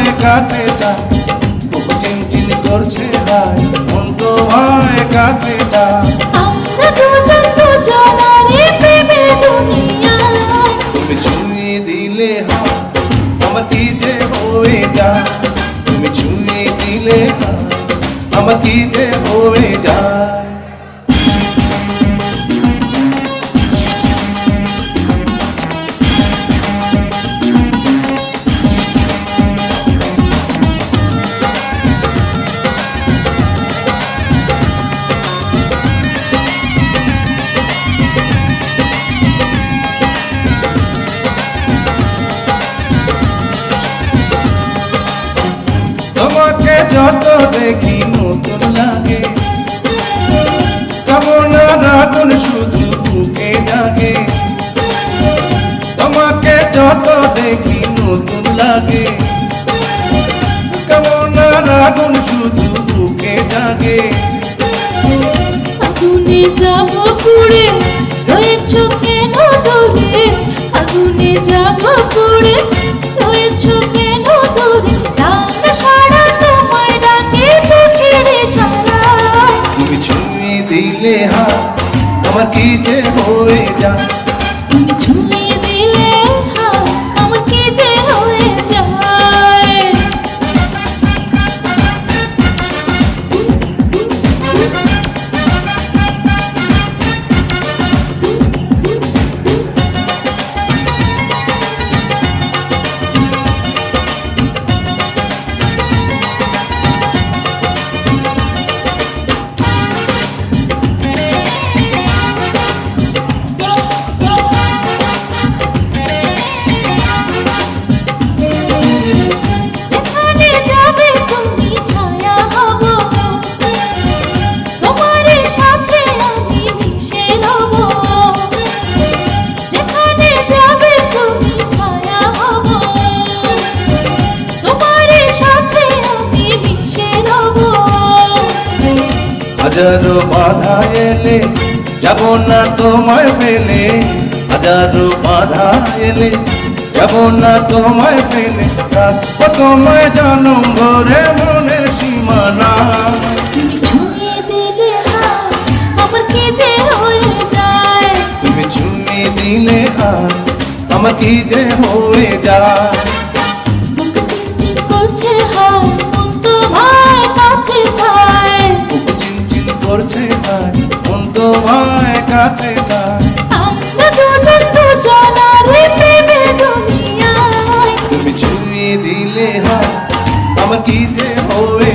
তোমায় কাছে চায়, বুক চিনচিন করছে হায়, মন তোমায় কাছে চায়। আমরা দুজন দুজনারে প্রেমের দুনিয়ায়। তুমি ছুঁয়ে দিলে হাত আমার কি যে হয়ে যায়, তুমি ছুঁয়ে দিলে হাত আমার কি যে হয়ে যায়। তোমাকে যত দেখি নতুন লাগে, কামনার আগুন শুধু বুকে জাগে। তোমাকে যত দেখি নতুন লাগে, কামনার আগুন শুধু বুকে জাগে। আগুনে যাব পুড়ে রয়েছ কেন দূরে, আগুনে যাব পুড়ে রয়েছ কেন দূরে, ডানা সারা তোমায় ডাকে চোখের ইশারায়। তুমি ছুঁয়ে দিলে হাত আমার কি যে হয়ে যায়, তুমি ছুঁয়ে দিলে হাত আমার কি যে হয়ে যায়। যেখানে যাবে তুমি ছায়া হব, তোমার সাথে আমি মিশে রব। যেখানে যাবে তুমি ছায়া হব, তোমার সাথে আমি মিশে রব। হাজারো বাধা এলে যাব না তোমায় ফেলে, হাজারো বাধা এলে যাব না তোমায় ফেলে, রাখবো তোমায় জনম ভরে মনের সীমানা। তুমি ছুঁয়ে দিলে হাত আমার কি যে হয়ে যায়, তুমি ছুঁয়ে দিলে হাত আমার কি যে হয়ে যায়। বুক চিনচিন করছে হায়, মন তোমায় কাছে চায়। বুক চিনচিন করছে হায়, মন তোমায় কাছে যায়। আমরা দুজন দুজনারে প্রেমের দুনিয়ায়। তুমি ছুঁয়ে দিলে হাত আমার কি যে হয়ে